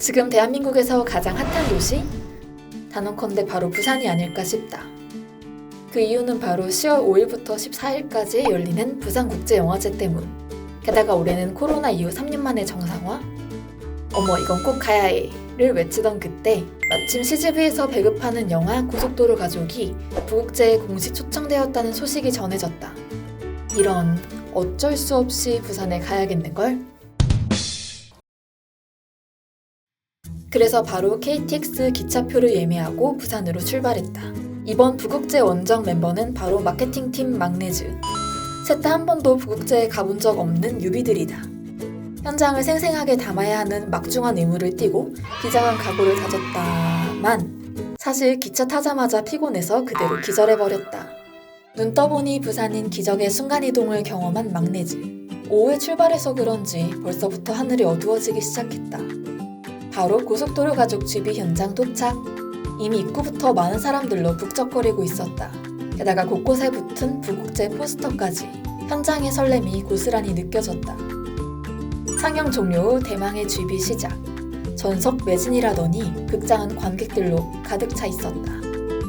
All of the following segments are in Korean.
지금 대한민국에서 가장 핫한 도시? 단언컨대 바로 부산이 아닐까 싶다. 그 이유는 바로 10월 5일부터 14일까지 열리는 부산국제영화제 때문. 게다가 올해는 코로나 이후 3년 만의 정상화? 어머 이건 꼭 가야 해를 외치던 그때 마침 CGV에서 배급하는 영화 고속도로 가족이 부국제에 공식 초청되었다는 소식이 전해졌다. 이런 어쩔 수 없이 부산에 가야겠는걸? 그래서 바로 KTX 기차표를 예매하고 부산으로 출발했다. 이번 부국제 원정 멤버는 바로 마케팅팀 막내즈. 셋 다 한 번도 부국제에 가본 적 없는 뉴비들이다. 현장을 생생하게 담아야 하는 막중한 의무를 띠고 비장한 각오를 다졌다만 사실 기차 타자마자 피곤해서 그대로 기절해버렸다. 눈 떠보니 부산인 기적의 순간이동을 경험한 막내즈. 오후에 출발해서 그런지 벌써부터 하늘이 어두워지기 시작했다. 바로 고속도로 가족 GV 현장 도착. 이미 입구부터 많은 사람들로 북적거리고 있었다. 게다가 곳곳에 붙은 부국제 포스터까지 현장의 설렘이 고스란히 느껴졌다. 상영 종료 후 대망의 GV 시작. 전석 매진이라더니 극장은 관객들로 가득 차 있었다.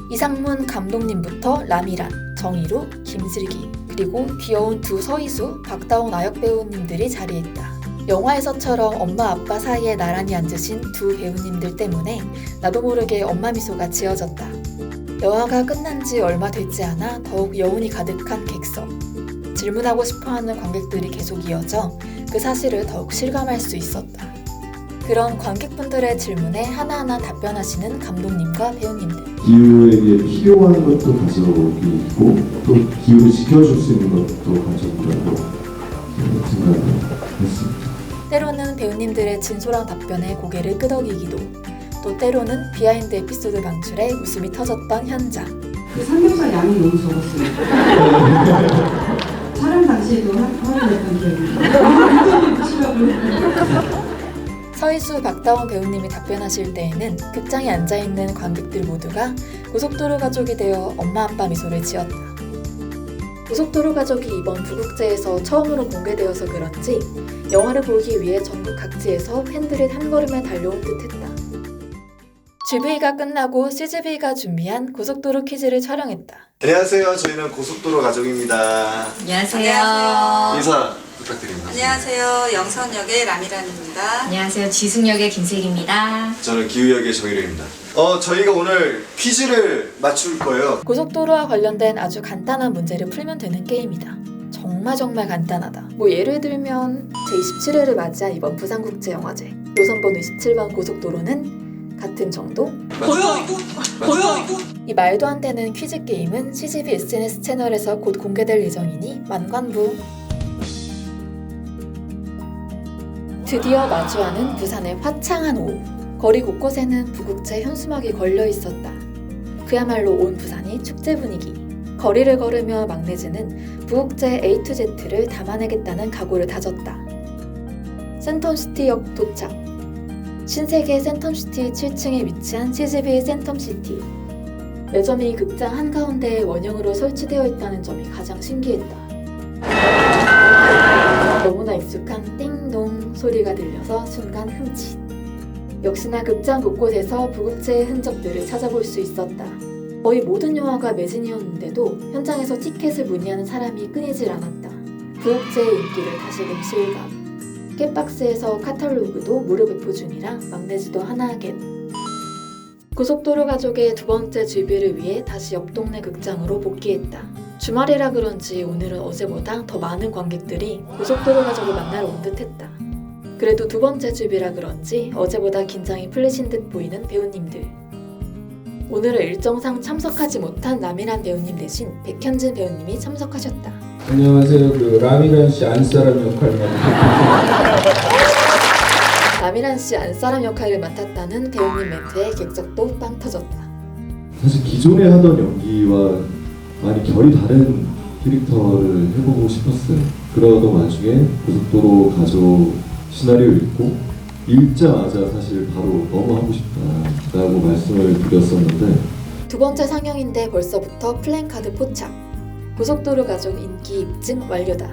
이상문 감독님부터 라미란, 정희로, 김슬기, 그리고 귀여운 두 서희수, 박다운 아역 배우님들이 자리했다. 영화에서처럼 엄마 아빠 사이에 나란히 앉으신 두 배우님들 때문에 나도 모르게 엄마 미소가 지어졌다. 영화가 끝난 지 얼마 되지 않아 더욱 여운이 가득한 객석. 질문하고 싶어하는 관객들이 계속 이어져 그 사실을 더욱 실감할 수 있었다. 그런 관객분들의 질문에 하나하나 답변하시는 감독님과 배우님들. 기우에게 필요한 것도 가져오기 있고 또 기우를 지켜줄 수 있는 것도 가져오라고 생각을 했습니다. 때로는 배우님들의 진솔한 답변에 고개를 끄덕이기도, 또 때로는 비하인드 에피소드 방출에 웃음이 터졌던 현장. 그 삼겹살 양이 너무 적었어요. 촬영 당시에도 화를 냈던 기억이 나요. 서희수, 박다원 배우님이 답변하실 때에는 극장에 앉아있는 관객들 모두가 고속도로 가족이 되어 엄마 아빠 미소를 지었다. 고속도로 가족이 이번 부국제에서 처음으로 공개되어서 그런지 영화를 보기 위해 전국 각지에서 팬들이 한 걸음에 달려온 듯했다. GV가 끝나고 CGV가 준비한 고속도로 퀴즈를 촬영했다. 안녕하세요. 저희는 고속도로 가족입니다. 안녕하세요. 인사 부탁드립니다. 안녕하세요. 영선역의 라미란입니다. 안녕하세요. 지숙역의 김슬기입니다. 저는 기우역의 정희로입니다. 저희가 오늘 퀴즈를 맞출 거예요. 고속도로와 관련된 아주 간단한 문제를 풀면 되는 게임이다. 정말 간단하다. 예를 들면 제27회를 맞이한 이번 부산국제영화제 노선번호 27번 고속도로는 같은 정도? 보여 이거? 이 말도 안 되는 퀴즈 게임은 CGV SNS 채널에서 곧 공개될 예정이니 만관부. 드디어 마주하는 부산의 화창한 오후. 거리 곳곳에는 부국제 현수막이 걸려 있었다. 그야말로 온 부산이 축제 분위기. 거리를 걸으며 막내즈는 부국제 A to Z를 담아내겠다는 각오를 다졌다. 센텀시티역 도착. 신세계 센텀시티 7층에 위치한 CGV 센텀시티. 매점이 극장 한가운데에 원형으로 설치되어 있다는 점이 가장 신기했다. 너무나 익숙한 띵동 소리가 들려서 순간 흠칫. 역시나 극장 곳곳에서 부국제의 흔적들을 찾아볼 수 있었다. 거의 모든 영화가 매진이었는데도 현장에서 티켓을 문의하는 사람이 끊이질 않았다. 부국제의 인기를 다시금 실감. 캣박스에서 카탈로그도 무료 배포 중이라 막내즈도 하나하겠. 고속도로 가족의 두 번째 GV를 위해 다시 옆 동네 극장으로 복귀했다. 주말이라 그런지 오늘은 어제보다 더 많은 관객들이 고속도로 가족을 만나러 온 듯했다. 그래도 두 번째 GV라 그런지 어제보다 긴장이 풀리신 듯 보이는 배우님들. 오늘은 일정상 참석하지 못한 라미란 배우님 대신 백현진 배우님이 참석하셨다. 안녕하세요. 라미란 씨 안사람 역할 라미란 씨 안사람 역할을 맡았다는 배우님 멘트에 객석도 빵 터졌다. 사실 기존에 하던 연기와 많이 결이 다른 캐릭터를 해보고 싶었어요. 그러던 와중에 고속도로 가족 시나리오 읽고 읽자마자 사실 바로 너무 하고 싶다라고 말씀을 드렸었는데 두 번째 상영인데 벌써부터 플랜카드 포착. 고속도로 가족 인기 입증 완료다.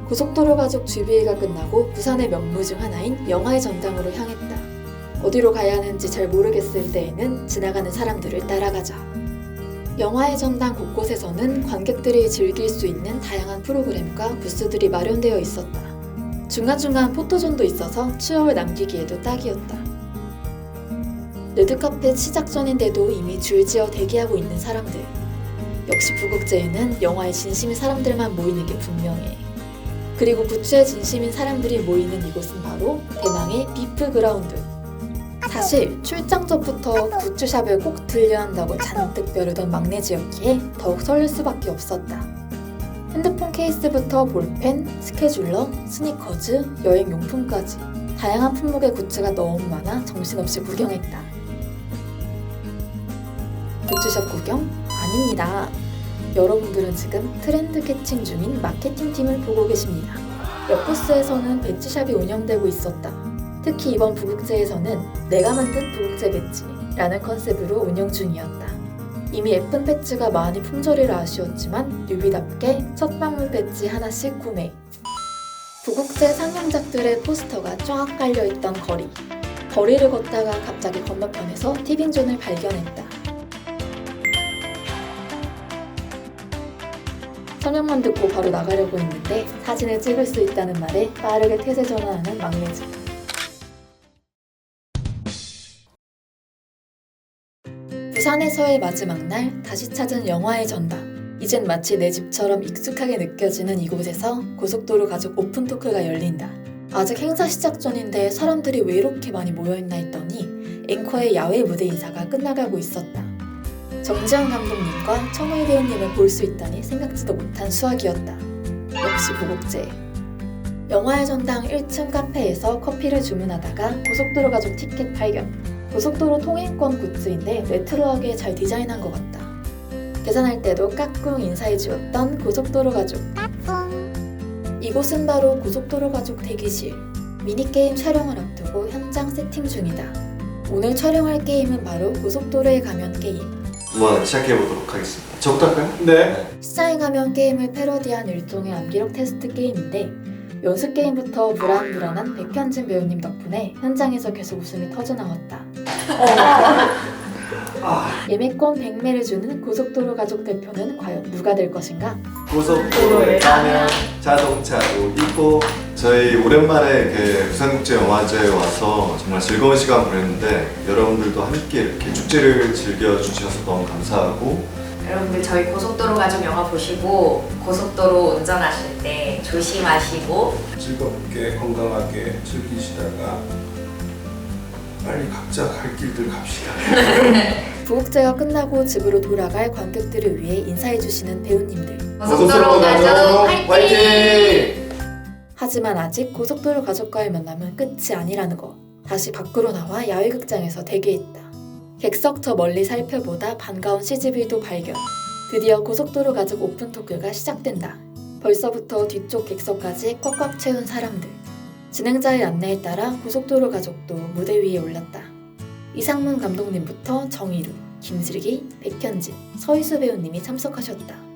고속도로 가족 GV가 끝나고 부산의 명무 중 하나인 영화의 전당으로 향했다. 어디로 가야 하는지 잘 모르겠을 때에는 지나가는 사람들을 따라가자. 영화의 전당 곳곳에서는 관객들이 즐길 수 있는 다양한 프로그램과 부스들이 마련되어 있었다. 중간중간 포토존도 있어서 추억을 남기기에도 딱이었다. 레드카펫 시작 전인데도 이미 줄지어 대기하고 있는 사람들. 역시 부국제에는 영화에 진심인 사람들만 모이는 게 분명해. 그리고 굿즈에 진심인 사람들이 모이는 이곳은 바로 대망의 비프 그라운드. 사실 출장 전부터 굿즈샵을 꼭 들려야 한다고 잔뜩 벼르던 막내지였기에 더욱 설렐 수밖에 없었다. 핸드폰 케이스부터 볼펜, 스케줄러, 스니커즈, 여행용품까지 다양한 품목의 굿즈가 너무 많아 정신없이 구경했다. 굿즈샵 구경? 아닙니다. 여러분들은 지금 트렌드 캐칭 중인 마케팅팀을 보고 계십니다. 옆 부스에서는 배지샵이 운영되고 있었다. 특히 이번 부국제에서는 내가 만든 부국제 배지라는 컨셉으로 운영 중이었다. 이미 예쁜 배지가 많이 품절이라 아쉬웠지만 뉴비답게 첫 방울 배지 하나씩 구매. 부국제 상영작들의 포스터가 쫙 깔려있던 거리. 거리를 걷다가 갑자기 건너편에서 티빙존을 발견했다. 설명만 듣고 바로 나가려고 했는데 사진을 찍을 수 있다는 말에 빠르게 태세 전환하는 막내지. 부산에서의 마지막 날 다시 찾은 영화의 전당. 이젠 마치 내 집처럼 익숙하게 느껴지는 이곳에서 고속도로 가족 오픈토크가 열린다. 아직 행사 시작 전인데 사람들이 왜 이렇게 많이 모여있나 했더니 앵커의 야외 무대 인사가 끝나가고 있었다. 정지영 감독님과 청우희 배우님을 볼 수 있다니 생각지도 못한 수확이었다. 역시 부국제. 영화의 전당 1층 카페에서 커피를 주문하다가 고속도로 가족 티켓 발견. 고속도로 통행권 굿즈인데 레트로하게 잘 디자인한 것 같다. 계산할 때도 까꿍 인사해주었던 고속도로 가족. 이곳은 바로 고속도로 가족 대기실. 미니게임 촬영을 앞두고 현장 세팅 중이다. 오늘 촬영할 게임은 바로 고속도로에 가면 게임. 한번 시작해보도록 하겠습니다. 저부터 할까요? 네. 시장에 가면 게임을 패러디한 일종의 암기력 테스트 게임인데 연습 게임부터 불안불안한 백현진 배우님 덕분에 현장에서 계속 웃음이 터져나왔다. 예매권 100매를 주는 고속도로 가족 대표는 과연 누가 될 것인가? 고속도로에 가면 자동차도 있고. 저희 오랜만에 부산국제영화제에 와서 정말 즐거운 시간 보냈는데 여러분들도 함께 이렇게 축제를 즐겨주셔서 너무 감사하고, 여러분들 저희 고속도로 가족 영화 보시고 고속도로 운전하실 때 조심하시고 즐겁게 건강하게 즐기시다가 빨리 각자 갈 길들 갑시다. 부국제가 끝나고 집으로 돌아갈 관객들을 위해 인사해주시는 배우님들. 고속도로 가족 화이팅! 하지만 아직 고속도로 가족과의 만남은 끝이 아니라는 거. 다시 밖으로 나와 야외극장에서 대기했다. 객석 저 멀리 살펴보다 반가운 CGV도 발견. 드디어 고속도로 가족 오픈토크가 시작된다. 벌써부터 뒤쪽 객석까지 꽉꽉 채운 사람들. 진행자의 안내에 따라 고속도로 가족도 무대 위에 올랐다. 이상문 감독님부터 정희루, 김슬기, 백현진, 서희수 배우님이 참석하셨다.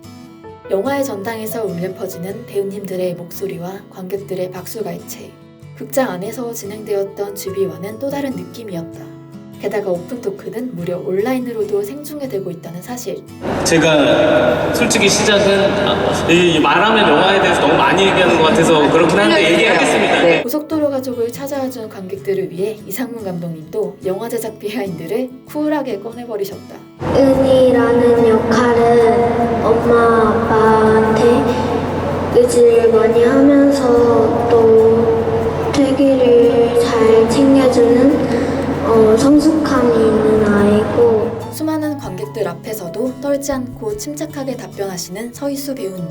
영화의 전당에서 울려 퍼지는 배우님들의 목소리와 관객들의 박수갈채. 극장 안에서 진행되었던 쥐비와는 또 다른 느낌이었다. 게다가 오픈토크는 무려 온라인으로도 생중계되고 있다는 사실. 제가 솔직히 시작은 이 말하면 영화에 대해서 너무 많이 얘기하는 것 같아서 그렇긴 한데 얘기하겠습니다. 고속도로 가족을 찾아와준 관객들을 위해 이상문 감독님도 영화 제작 비하인드를 쿨하게 꺼내버리셨다. 은이라는 역할은 엄마 아빠한테 의지를 많이 하면서 또 되기를 잘 챙겨주는 성숙함이 있는 아이고, 수많은 관객들 앞에서도 떨지 않고 침착하게 답변하시는 서희수 배우님.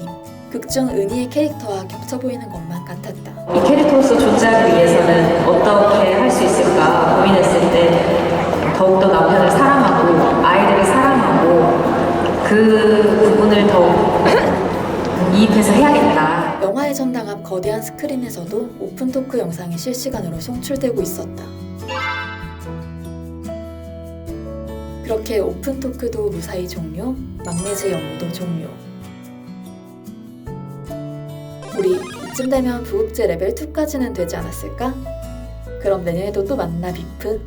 극중 은희의 캐릭터와 겹쳐 보이는 것만 같았다. 이 캐릭터로서 존재하기 위해서는 어떻게 할 수 있을까 고민했을 때 더욱더 남편을 사랑하고 아이들을 사랑하고 그 부분을 더욱 이입해서 해야겠다. 영화의 전당 앞 거대한 스크린에서도 오픈토크 영상이 실시간으로 송출되고 있었다. 그렇게 오픈토크도 무사히 종료, 막내제 영무도 종료. 우리 이쯤 되면 부국제 레벨 2까지는 되지 않았을까? 그럼 내년에도 또 만나 비프.